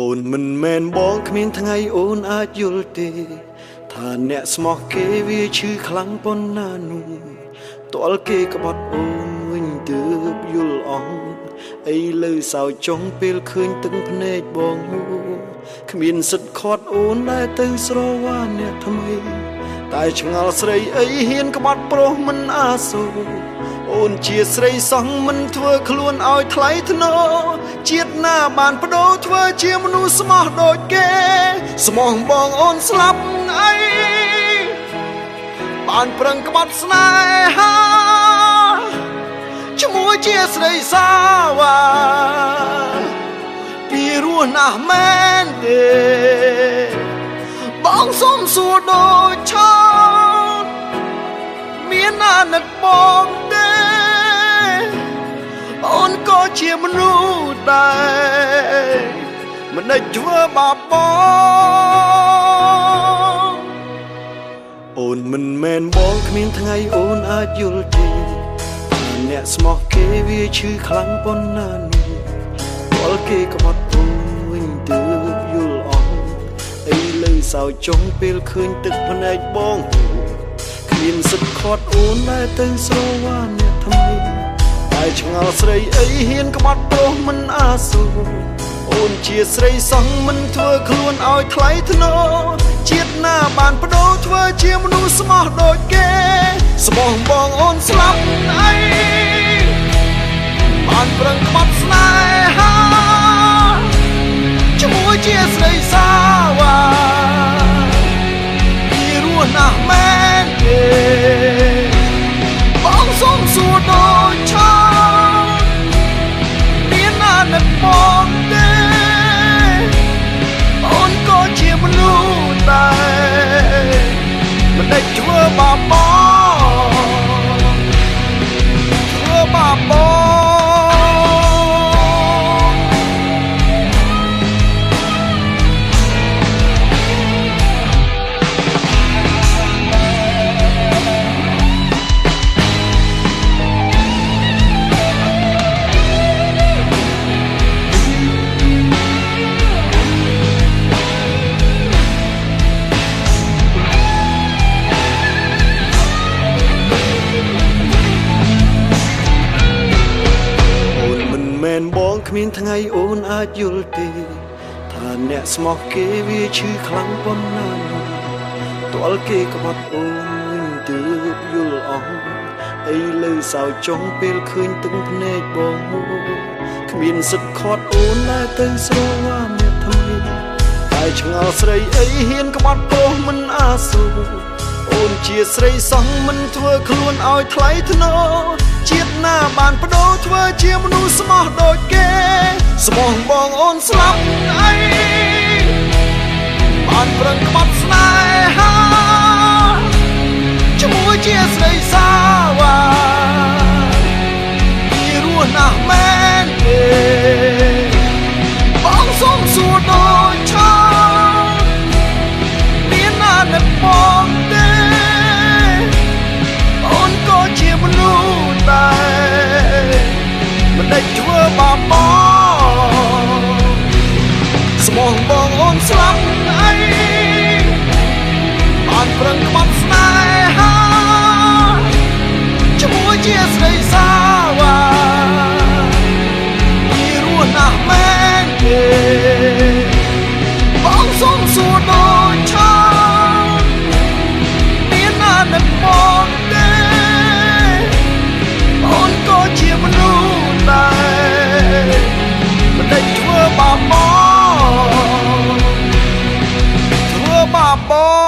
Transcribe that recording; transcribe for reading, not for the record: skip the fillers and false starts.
អូនមិនមែនបងគ្មានថ្ងៃអូនអាចយល់ទេថាអ្នកស្មោះគេវាឈឺខ្លាំងប៉ុណ្ណានោះទាល់គេក្បត់អូនវិញទើបយល់អស់អីលើសោចុងពេលឃើញទឹកភ្នែកបងគ្មានសិទ្ធខាត់អូនដែលទៅស្រវាអ្នកថ្មីតែឆ្ងល់ស្រីអីហ៊ានក្បត់ប្រុសមិនអាសូរអូនជាស្រីសោះមិនធ្វើខ្លួនឲ្យថ្លៃថ្នូរជាតិណាបានបដូរធ្វើជាមនុស្សស្មោះដូចគេស្មោះបងអូនស្លាប់អីបានប្រឹងក្បត់ស្នេហាឈ្មោះជាស្រីសាវ៉ាពីរស់ណាស់មែនទេបងសុំសួរដូចឆោតមានអាណិតបងទេអូនក៏ជាមនុស្សដែរមិនដេចធ្វើបាបបងអូនមិនមែនបងគ្មានថ្ងៃអូនអាចយល់ទេអ្នកស្មោះគេវាឈឺខ្លាំងប៉ុណ្ណានោះរាល់គេក្បត់អូនវិញទើបយល់អស់អីលើសោចុងពេលឃើញទឹកភ្នែកបងគ្មានសិទ្ធខាត់អូនដែលទៅស្រវាអ្នកថ្មីតែឆ្ងល់ស្រីអីហ៊ានក្បត់ប្រុសមិនអាសូរអូនជាស្រីសោះមិនធ្វើខ្លួនឲ្យថ្លៃថ្នូរជាតិណាបានបដូរធ្វើជាមនុស្សស្មោះដូចគេស្មោះបងអូនស្លាប់អីបានប្រឹងក្បត់ស្នេហាឈ្មោះជាស្រីសាវ៉ាពីរស់ណាស់មែនទេបងសុំសួរដូចឆោតមានអាណិតបងទេអូនក៏ជាមនុស្សដែរមិនដេចធ្វើបាបបងធ្វើបាបបងបងគ្មានថ្ងៃអូនអាចយល់ទេថាអ្នកស្មោះគេវាឈឺខ្លាំងប៉ុណ្ណានោះទាល់គេក្បត់អូនវិញទើបយល់អស់អីលើសោចុងពេលឃើញទឹកភ្នែកបងគ្មានសិទ្ធខាត់អូនដែលទៅស្រវាអ្នកថ្មីតែឆ្ងល់ស្រីអីហ៊ានក្បត់ប្រុសមិនអាសូរអូនជាស្រីសោះមិនធ្វើខ្លួនឲ្យថ្លៃថ្នូរជាតិណាបានបដូរធ្វើជាមនុស្សស្មោះដូចគេស្មោះបងអូនស្លាប់អីបានប្រឹងក្បត់ស្នេហាឈ្មោះជាស្រីសាវ៉ាពីរស់ណាស់មែនទេបងសុំសួរដូចឆោតមានអាណិតបងទេអូនក៏ជាមនុស្សដែរមិនដេចធ្វើបាបបងស្មោះបងអូនស្លាប់អីបានប្រឹងក្បត់ស្នេហាឈ្មោះជាស្រីសាវ៉ាពីរស់ណាស់មែនទេបងសុំសួរដូចឆោតមានអាណិតបងទេអូនក៏ជាមនុស្សដែរមិនដេចធ្វើបាបបងធ្វើបាបបង